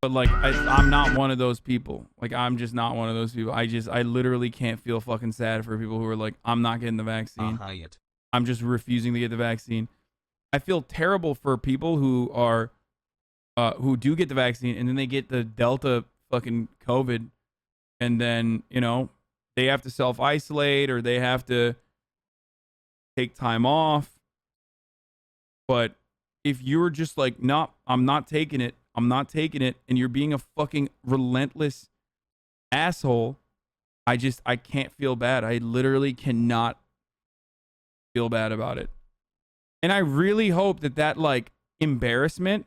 But like, I'm not one of those people. Like, I'm just not one of those people. I literally can't feel fucking sad for people who are like, I'm not getting the vaccine. I'm just refusing to get the vaccine. I feel terrible for people who are, who do get the vaccine and then they get the Delta fucking COVID, and then, you know, they have to self-isolate or they have to take time off. But if you're just like, no, I'm not taking it, and you're being a fucking relentless asshole, I can't feel bad. I literally cannot feel bad about it. And I really hope that like embarrassment,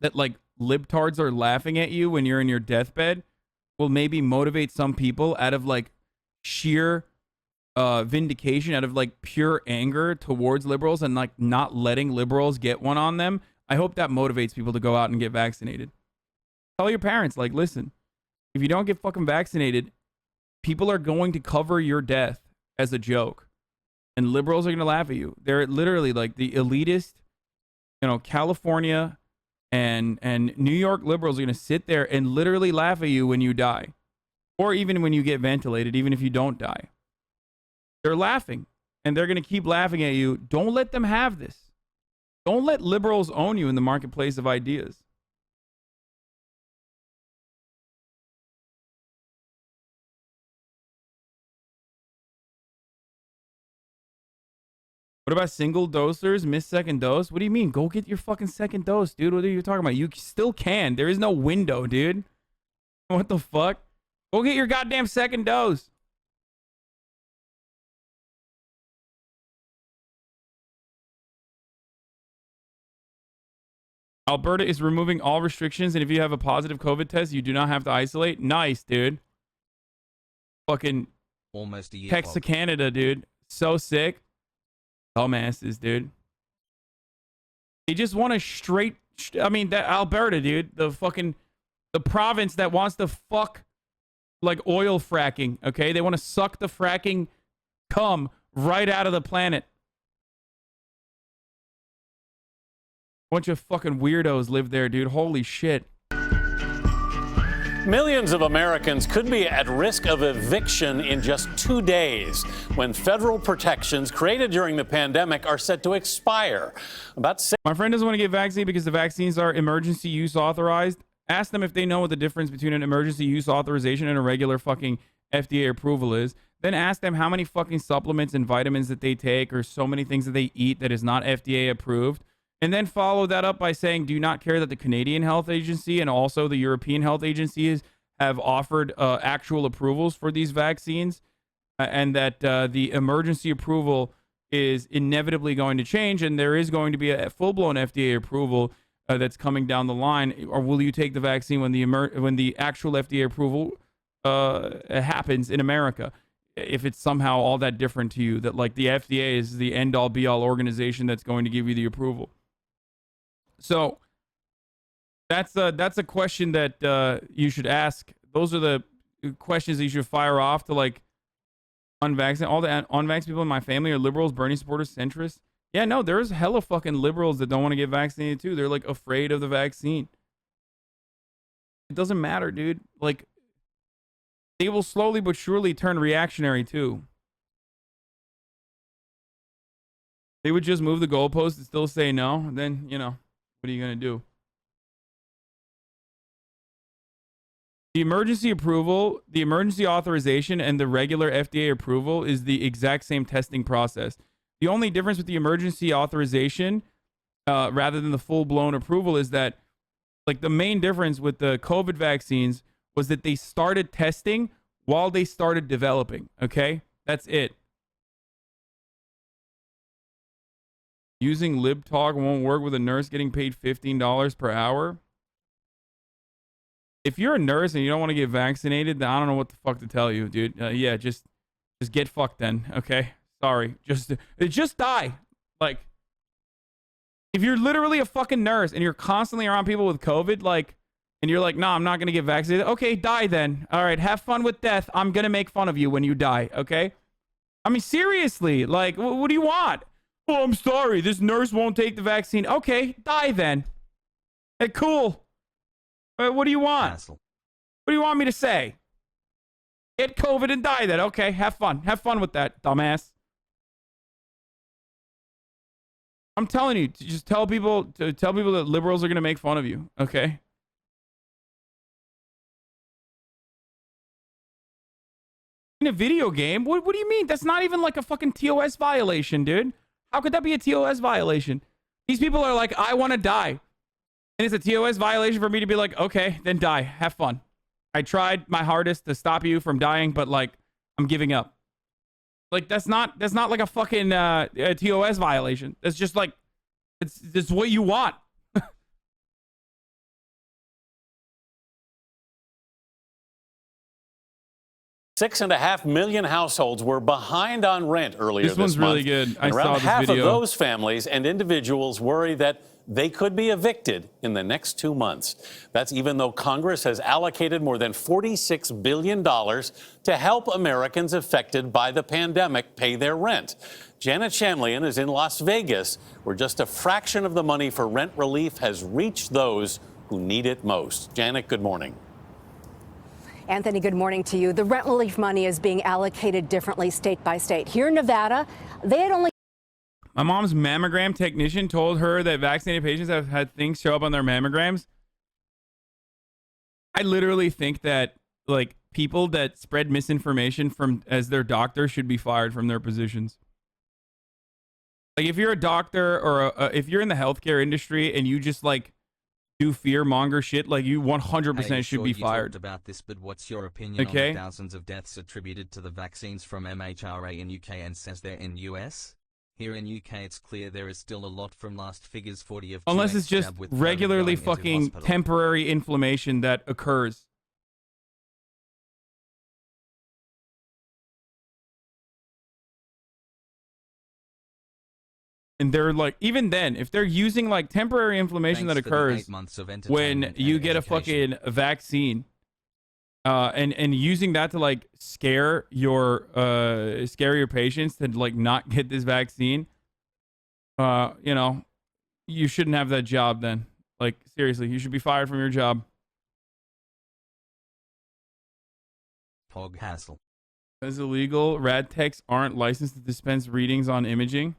that like libtards are laughing at you when you're in your deathbed, will maybe motivate some people out of like sheer vindication, out of like pure anger towards liberals and like not letting liberals get one on them. I hope that motivates people to go out and get vaccinated. Tell your parents, like, listen, if you don't get fucking vaccinated, people are going to cover your death as a joke, and liberals are going to laugh at you. They're literally like the elitist, you know, California and New York liberals are going to sit there and literally laugh at you when you die, or even when you get ventilated, even if you don't die. They're laughing, and they're going to keep laughing at you. Don't let them have this. Don't let liberals own you in the marketplace of ideas. What about single dosers, miss second dose? What do you mean? Go get your fucking second dose, dude. What are you talking about? You still can. There is no window, dude. What the fuck? Go get your goddamn second dose. Alberta is removing all restrictions, and if you have a positive COVID test, you do not have to isolate. Nice, dude. Fucking almost a year. Texas, Canada, dude. So sick. Dumbasses, dude. They just want to straight. I mean, that Alberta, dude. The province that wants to fuck like oil fracking. Okay, they want to suck the fracking cum right out of the planet. Bunch of fucking weirdos live there, dude. Holy shit. Millions of Americans could be at risk of eviction in just 2 days when federal protections created during the pandemic are set to expire. My friend doesn't want to get vaccinated because the vaccines are emergency use authorized. Ask them if they know what the difference between an emergency use authorization and a regular fucking FDA approval is. Then ask them how many fucking supplements and vitamins that they take, or so many things that they eat that is not FDA approved. And then follow that up by saying, do you not care that the Canadian Health Agency and also the European Health Agencies have offered actual approvals for these vaccines, and that the emergency approval is inevitably going to change, and there is going to be a full-blown FDA approval that's coming down the line? Or will you take the vaccine when the actual FDA approval happens in America? If it's somehow all that different to you, that like the FDA is the end-all be-all organization that's going to give you the approval. So that's a question that you should ask. Those are the questions that you should fire off to like unvaccinated. All the unvaccinated people in my family are liberals, Bernie supporters, centrists. Yeah, no, there's hella fucking liberals that don't want to get vaccinated too. They're like afraid of the vaccine. It doesn't matter, dude. Like, they will slowly but surely turn reactionary too. They would just move the goalposts and still say no. And then, you know, what are you going to do? The emergency approval, the emergency authorization, and the regular FDA approval is the exact same testing process. The only difference with the emergency authorization, rather than the full-blown approval, is that, like, the main difference with the COVID vaccines was that they started testing while they started developing. Okay? That's it. Using LibTalk won't work with a nurse getting paid $15 per hour. If you're a nurse and you don't want to get vaccinated, then I don't know what the fuck to tell you, dude. Yeah, just get fucked then, okay? Sorry. Just die. Like, if you're literally a fucking nurse and you're constantly around people with COVID, like, and you're like, no, I'm not going to get vaccinated. Okay, die then. All right, have fun with death. I'm going to make fun of you when you die, okay? I mean, seriously, like, what do you want? Oh, I'm sorry, this nurse won't take the vaccine. Okay, die then. Hey, cool. What do you want? What do you want me to say? Get COVID and die then. Okay, have fun. Have fun with that, dumbass. I'm telling you, to just tell people that liberals are going to make fun of you, okay? In a video game? What do you mean? That's not even like a fucking TOS violation, dude. How could that be a TOS violation? These people are like, I want to die. And it's a TOS violation for me to be like, okay, then die. Have fun. I tried my hardest to stop you from dying, but like, I'm giving up. Like, that's not like a fucking a TOS violation. That's just like, it's what you want. 6.5 million households were behind on rent earlier this month. This one's really good. I around saw this half video. of those families and individuals worry that they could be evicted in the next 2 months. That's even though Congress has allocated more than $46 billion to help Americans affected by the pandemic pay their rent. Janet Shanlian is in Las Vegas, where just a fraction of the money for rent relief has reached those who need it most. Janet, good morning. Anthony, good morning to you. The rent relief money is being allocated differently state by state. Here in Nevada, they had only... My mom's mammogram technician told her that vaccinated patients have had things show up on their mammograms. I literally think that, like, people that spread misinformation as their doctor should be fired from their positions. Like, if you're a doctor or if you're in the healthcare industry and you just, like, do fear-monger shit, like, you 100% should be fired. Talked about this, but what's your opinion on the thousands of deaths attributed to the vaccines from MHRA in UK and says they're in US? Here in UK, it's clear there is still a lot from last figures 40 of... Unless it's just regularly fucking temporary inflammation that occurs. And they're like, even then, if they're using like temporary inflammation that occurs when you get a fucking vaccine, and using that to like scare your patients to like not get this vaccine, you know, you shouldn't have that job then. Like, seriously, you should be fired from your job. Pog hassle. As illegal, rad techs aren't licensed to dispense readings on imaging.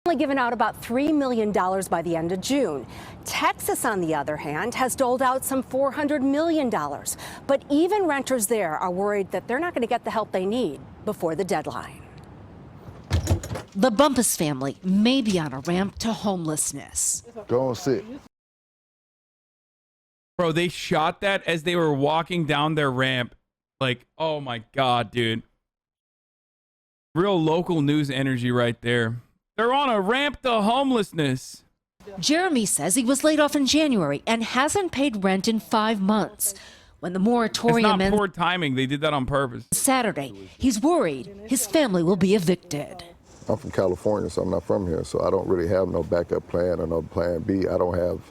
Only given out about $3 million by the end of June. Texas, on the other hand, has doled out some $400 million. But even renters there are worried that they're not going to get the help they need before the deadline. The Bumpus family may be on a ramp to homelessness. Go on, sit. Bro, they shot that as they were walking down their ramp. Like, oh my God, dude. Real local news energy right there. They're on a ramp to homelessness. Jeremy says he was laid off in January and hasn't paid rent in 5 months. When the moratorium ends... It's not poor timing. They did that on purpose. Saturday, he's worried his family will be evicted. I'm from California, so I'm not from here, so I don't really have no backup plan or no plan B. I don't have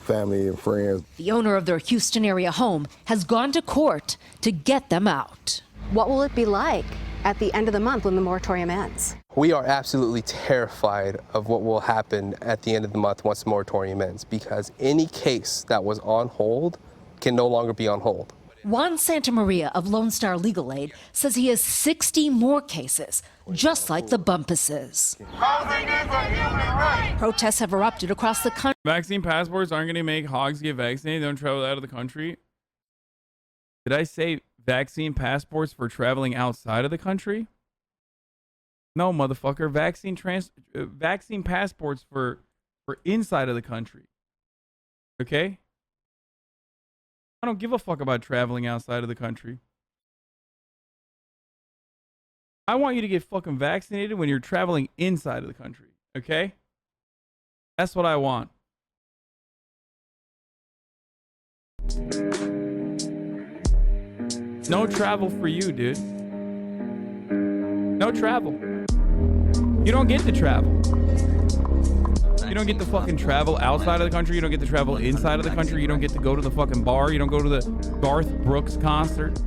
family and friends. The owner of their Houston area home has gone to court to get them out. What will it be like at the end of the month when the moratorium ends? We are absolutely terrified of what will happen at the end of the month once the moratorium ends, because any case that was on hold can no longer be on hold. Juan Santa Maria of Lone Star Legal Aid says he has 60 more cases, just like the Bumpuses. Housing is a human right. Protests have erupted across the country. Vaccine passports aren't going to make hogs get vaccinated. They don't travel out of the country. Did I say vaccine passports for traveling outside of the country? No, motherfucker. Vaccine passports for inside of the country. Okay? I don't give a fuck about traveling outside of the country. I want you to get fucking vaccinated when you're traveling inside of the country. Okay? That's what I want. No travel for you, dude. No travel. You don't get to travel. You don't get to fucking travel outside of the country. You don't get to travel inside of the country. You don't get to go to the fucking bar. You don't go to the Garth Brooks concert.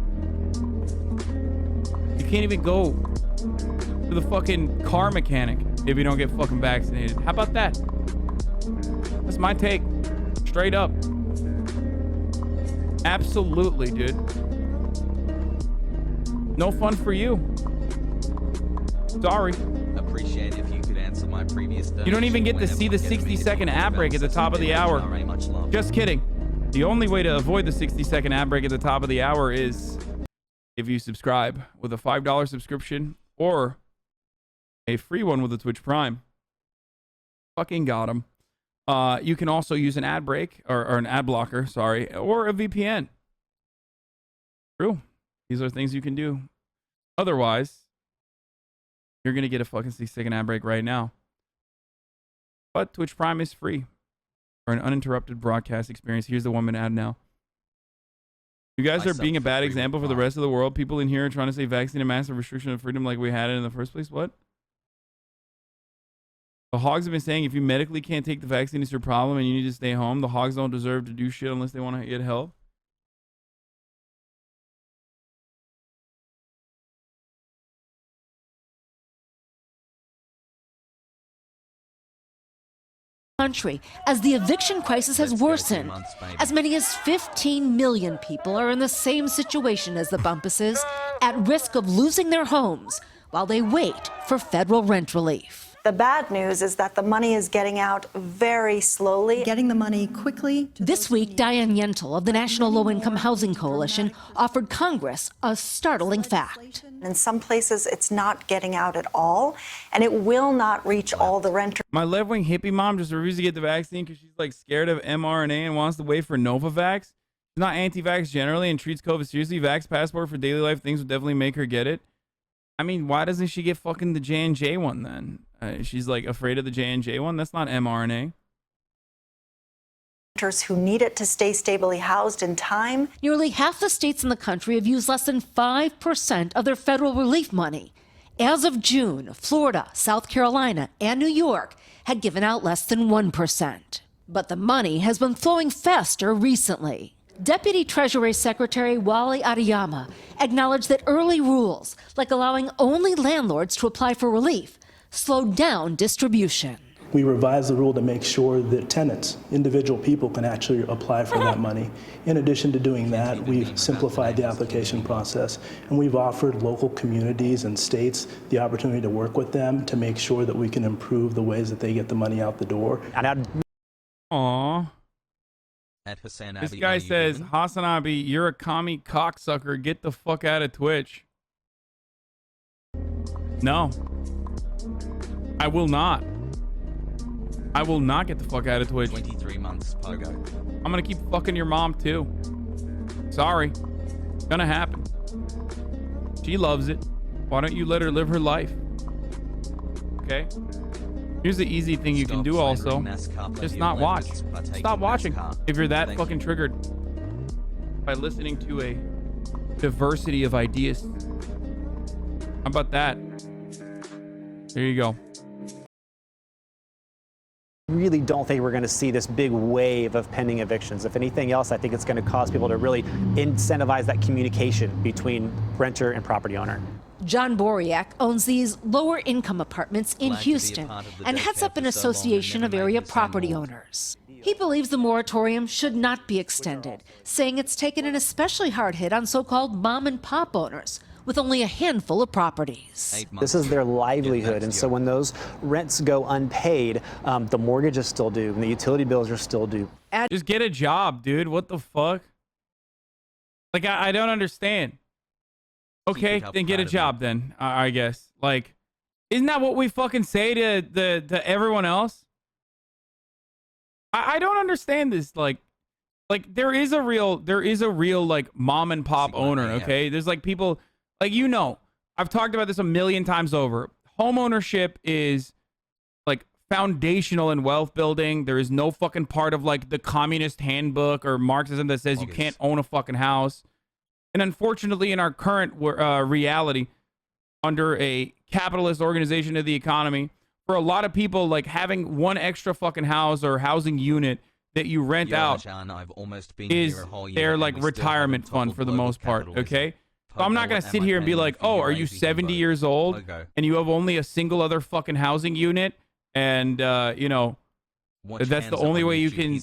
You can't even go to the fucking car mechanic. if you don't get fucking vaccinated. How about that? That's my take. Straight up. Absolutely, dude. No fun for you. Sorry. Appreciate if you could answer my previous. You don't even get to see the 60-second ad break at the top of the hour. Just kidding. The only way to avoid the 60-second ad break at the top of the hour is if you subscribe with a $5 subscription or a free one with a Twitch Prime. Fucking got him. You can also use an ad break or an ad blocker, sorry, or a VPN. True. These are things you can do. Otherwise, you're going to get a fucking 60-second ad break right now. But Twitch Prime is free for an uninterrupted broadcast experience. Here's the 1-minute ad now. You guys are being a bad example for the rest of the world. People in here are trying to say vaccine and massive restriction of freedom like we had it in the first place. What? The hogs have been saying if you medically can't take the vaccine, it's your problem and you need to stay home. The hogs don't deserve to do shit unless they want to get help. Country as the eviction crisis has worsened. As many as 15 million people are in the same situation as the Bumpuses, at risk of losing their homes while they wait for federal rent relief. The bad news is that the money is getting out very slowly. Getting the money quickly. This week, Diane Yentl of the National Low-Income Housing Coalition offered Congress a startling fact. In some places, it's not getting out at all, and it will not reach all the renters. My left-wing hippie mom just refused to get the vaccine because she's like scared of mRNA and wants to wait for Novavax. She's not anti-vax generally and treats COVID seriously. Vax passport for daily life things would definitely make her get it. I mean, why doesn't she get fucking the J&J one then? She's like afraid of the J&J one. That's not mRNA. Who need it to stay stably housed in time. Nearly half the states in the country have used less than 5% of their federal relief money. As of June, Florida, South Carolina, and New York had given out less than 1%. But the money has been flowing faster recently. Deputy Treasury Secretary Wally Adeyemo acknowledged that early rules, like allowing only landlords to apply for relief, slowed down distribution. We revised the rule to make sure that tenants, individual people, can actually apply for that money. In addition to doing that, we've simplified the application process, and we've offered local communities and states the opportunity to work with them to make sure that we can improve the ways that they get the money out the door. Aww. At Hasanabi, this guy says, Hasanabi, you're a commie cocksucker. Get the fuck out of Twitch. No. I will not. I will not get the fuck out of Twitch. 23 months, Pogo. I'm gonna keep fucking your mom too. Sorry. It's gonna happen. She loves it. Why don't you let her live her life? Okay? Here's the easy thing you can do also. Just not watch. Stop watching if you're that fucking triggered by listening to a diversity of ideas. How about that? There you go. Really don't think we're going to see this big wave of pending evictions. If anything else, I think it's going to cause people to really incentivize that communication between renter and property owner. John Boriak owns these lower-income apartments in Houston and heads up an association of area property owners. He believes the moratorium should not be extended, saying it's taken an especially hard hit on so-called mom-and-pop owners with only a handful of properties. This is their livelihood, and so when those rents go unpaid, the mortgage is still due, and the utility bills are still due. Just get a job, dude. What the fuck? Like, I don't understand. Okay, then get a job then, I guess. Like, isn't that what we fucking say to everyone else? I don't understand this. Like there is a real like mom and pop owner, okay? There's like people, like, you know, I've talked about this a million times over. Home ownership is like foundational in wealth building. There is no fucking part of like the communist handbook or Marxism that says you can't own a fucking house. And unfortunately, in our current reality, under a capitalist organization of the economy, for a lot of people, like having one extra fucking house or housing unit that you rent out is their like retirement fund for the most part, okay? So I'm not going to sit here and be like, oh, are you 70 years old and you have only a single other fucking housing unit and, you know, that's the only way you can,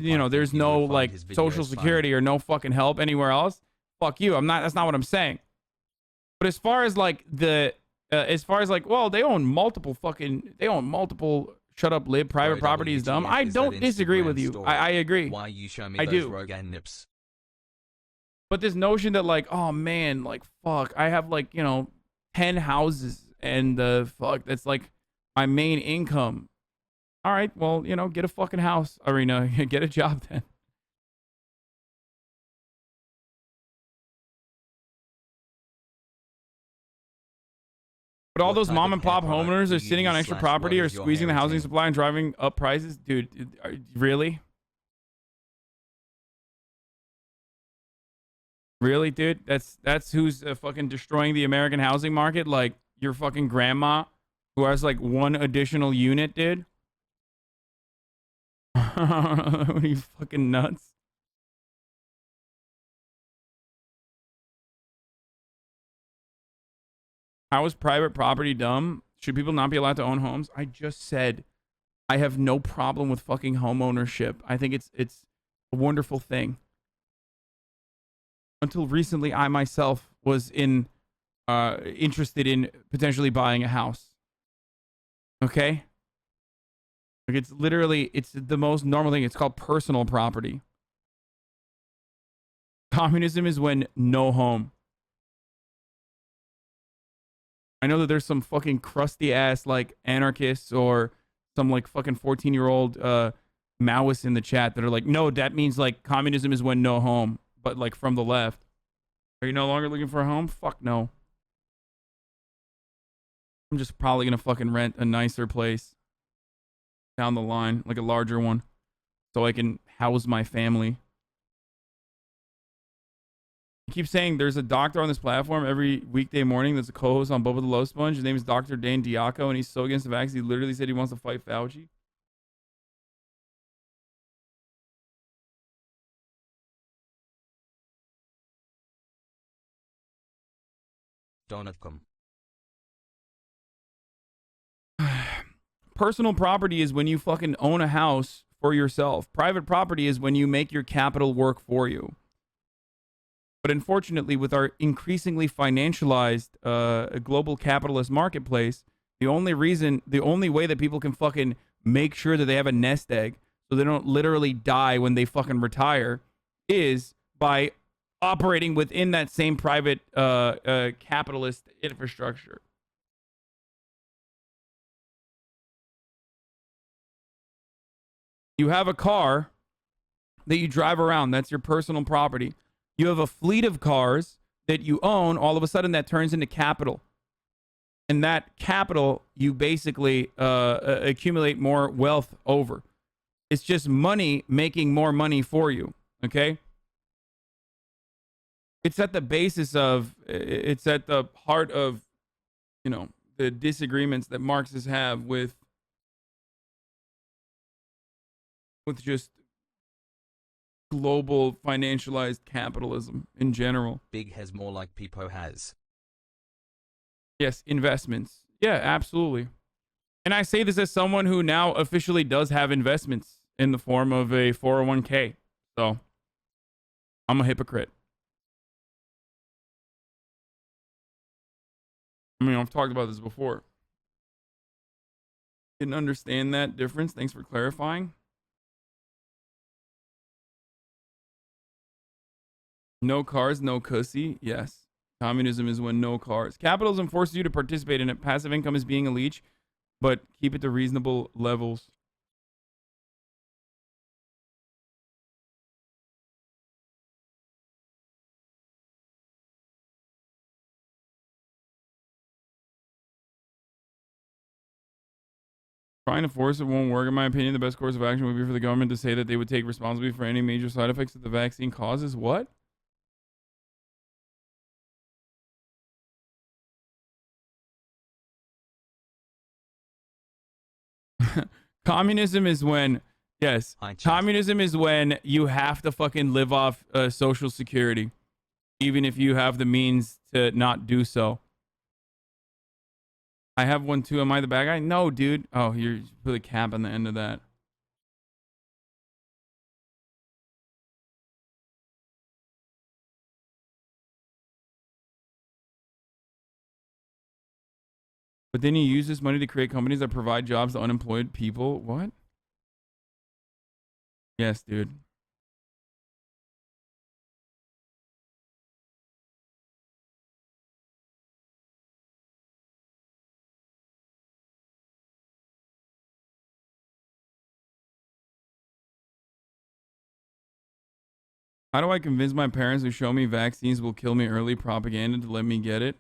you know, there's no like social security or no fucking help anywhere else. Fuck you. That's not what I'm saying. But as far as like well, they own multiple, shut up, live, private property is dumb. I don't disagree with you. I agree. Why you show me I those do. Rogan nips? But this notion that like, oh man, like fuck, I have like, you know, 10 houses and fuck, that's like my main income. All right, well, you know, get a fucking house, Arena. Get a job then. But all those mom and pop homeowners are sitting on extra property or squeezing the housing supply and driving up prices. Dude, really? Really, dude? That's who's fucking destroying the American housing market? Like your fucking grandma who has like one additional unit, dude? Are you fucking nuts? How is private property dumb? Should people not be allowed to own homes? I just said I have no problem with fucking home ownership. I think it's a wonderful thing. Until recently, I myself was interested in potentially buying a house. Okay? Like it's the most normal thing. It's called personal property. Communism is when no home. I know that there's some fucking crusty ass like anarchists or some like fucking 14-year-old Maoists in the chat that are like, no, that means like communism is when no home, but like from the left. Are you no longer looking for a home? Fuck no. I'm just probably gonna fucking rent a nicer place down the line, like a larger one, so I can house my family. I keep saying there's a doctor on this platform every weekday morning that's a co-host on Bubba the Low Sponge. His name is Dr. Dane Diaco, and he's so against the vaccine. He literally said he wants to fight Fauci. Donutcom. Personal property is when you fucking own a house for yourself. Private property is when you make your capital work for you. But unfortunately, with our increasingly financialized global capitalist marketplace, the only way that people can fucking make sure that they have a nest egg so they don't literally die when they fucking retire is by operating within that same private capitalist infrastructure. You have a car that you drive around. That's your personal property. You have a fleet of cars that you own. All of a sudden, that turns into capital. And that capital, you basically accumulate more wealth over. It's just money making more money for you. Okay? It's at the basis of, it's at the heart of, you know, the disagreements that Marxists have with just global financialized capitalism in general. Big has more like Peepo has. Yes, investments. Yeah, absolutely. And I say this as someone who now officially does have investments in the form of a 401k. So I'm a hypocrite. I mean, I've talked about this before. Didn't understand that difference. Thanks for clarifying. No cars, no cussy. Yes. Communism is when no cars. Capitalism forces you to participate in it. Passive income is being a leech, but keep it to reasonable levels. Trying to force it won't work. In my opinion, the best course of action would be for the government to say that they would take responsibility for any major side effects that the vaccine causes. What? Communism is when, yes, communism is when you have to fucking live off Social Security. even if you have the means to not do so. I have one too. Am I the bad guy? No, dude. Oh, you're put a cap on the end of that. But then you use this money to create companies that provide jobs to unemployed people. What? Yes, dude. How do I convince my parents who show me vaccines will kill me early propaganda to let me get it?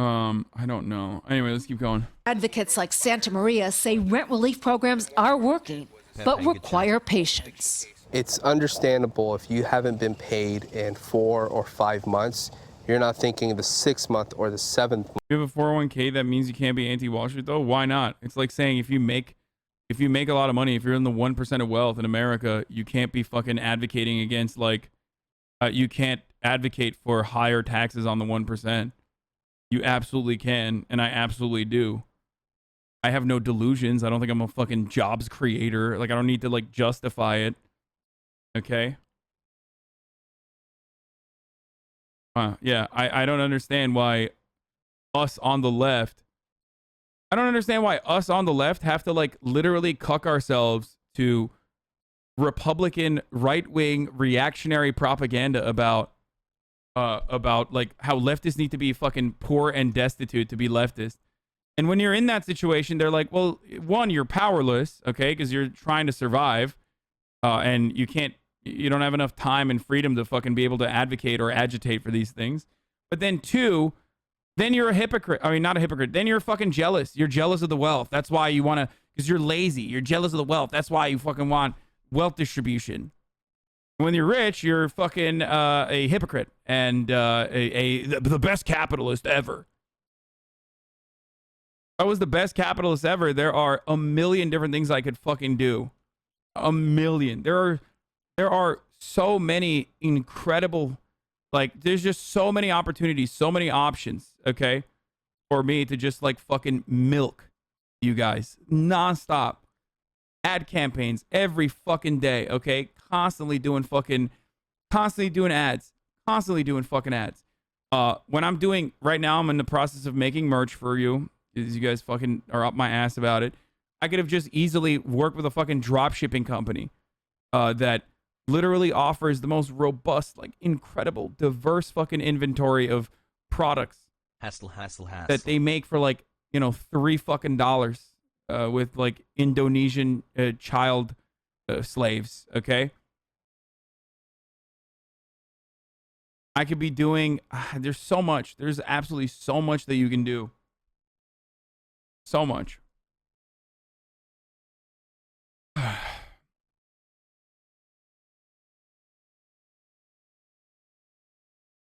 I don't know. Anyway, let's keep going. Advocates like Santa Maria say rent relief programs are working, but require patience. It's understandable if you haven't been paid in 4 or 5 months, you're not thinking the 6th month or the 7th month. If you have a 401k, that means you can't be anti-Wall Street, though? Why not? It's like saying if you make a lot of money, if you're in the 1% of wealth in America, you can't be fucking advocating against, like, you can't advocate for higher taxes on the 1%. You absolutely can, and I absolutely do. I have no delusions. I don't think I'm a fucking jobs creator. Like, I don't need to, like, justify it. Okay? Yeah, I don't understand why us on the left... I don't understand why us on the left have to, like, literally cuck ourselves to Republican right-wing reactionary propaganda about like how leftists need to be fucking poor and destitute to be leftist. And when you're in that situation, they're like, well, one, you're powerless, okay, because you're trying to survive, and you don't have enough time and freedom to fucking be able to advocate or agitate for these things. But then two, then you're a hypocrite. I mean, not a hypocrite. Then you're fucking jealous. You're jealous of the wealth. That's why you want to, because you're lazy. You're jealous of the wealth. That's why you fucking want wealth distribution. When you're rich, you're fucking a hypocrite and the best capitalist ever. If I was the best capitalist ever, there are a million different things I could fucking do. A million. There are so many incredible, like, there's just so many opportunities, so many options, okay, for me to just, like, fucking milk you guys nonstop. Ad campaigns every fucking day, okay? Constantly doing ads. Constantly doing fucking ads. When I'm doing, right now, I'm in the process of making merch for you. As you guys fucking are up my ass about it. I could have just easily worked with a fucking drop shipping company that literally offers the most robust, like, incredible, diverse fucking inventory of products. Hassle. That they make for, like, you know, $3 fucking with, like, Indonesian child slaves, okay? I could be doing, there's so much. There's absolutely so much that you can do. So much.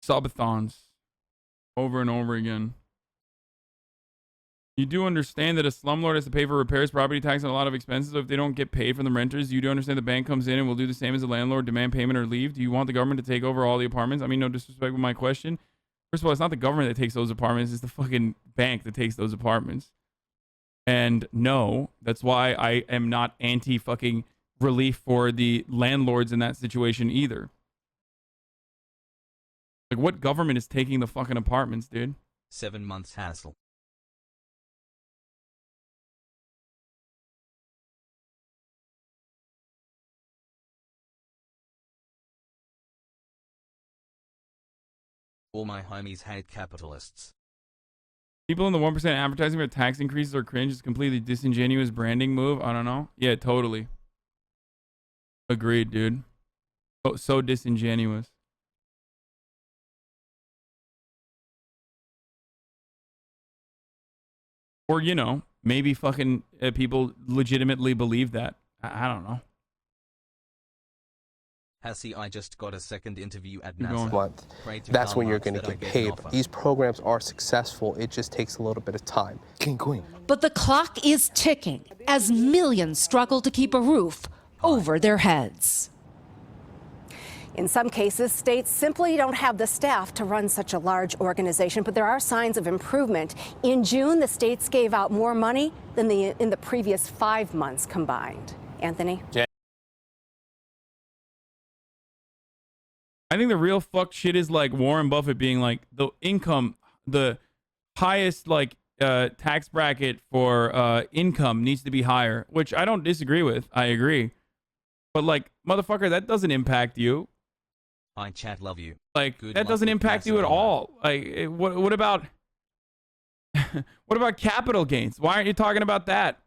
Subathons. Over and over again. You do understand that a slumlord has to pay for repairs, property tax, and a lot of expenses. So if they don't get paid from the renters, you do understand the bank comes in and will do the same as the landlord, demand payment or leave. Do you want the government to take over all the apartments? I mean, no disrespect with my question. First of all, it's not the government that takes those apartments. It's the fucking bank that takes those apartments. And no, that's why I am not anti-fucking relief for the landlords in that situation either. Like, what government is taking the fucking apartments, dude? 7 months hassle. All my homies hate capitalists. People in the 1% advertising for tax increases or cringe is completely disingenuous branding move. I don't know. Yeah, totally. Agreed, dude. So disingenuous. Or, you know, maybe fucking people legitimately believe that. I don't know. Hassie, I just got a second interview at NASA. Month. That's when you're going to get paid. These programs are successful. It just takes a little bit of time. King Queen. But the clock is ticking as millions struggle to keep a roof over their heads. In some cases, states simply don't have the staff to run such a large organization, but there are signs of improvement. In June, the states gave out more money than in the previous 5 months combined. Anthony? I think the real fuck shit is like Warren Buffett being like the highest like tax bracket for income needs to be higher, which I don't disagree with. I agree. But like, motherfucker, that doesn't impact you. I chat love you. Like, Good that doesn't impact you at all. Like, what about what about capital gains? Why aren't you talking about that?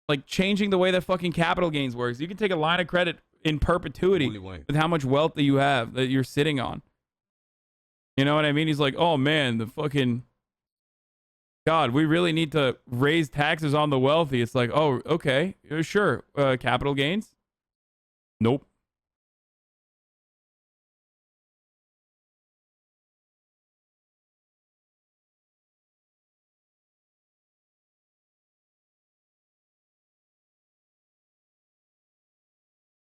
Like changing the way that fucking capital gains works. You can take a line of credit in perpetuity with how much wealth that you have that you're sitting on. You know what I mean? He's like, oh man, the fucking God, we really need to raise taxes on the wealthy. It's like, oh, okay, sure. Capital gains? Nope.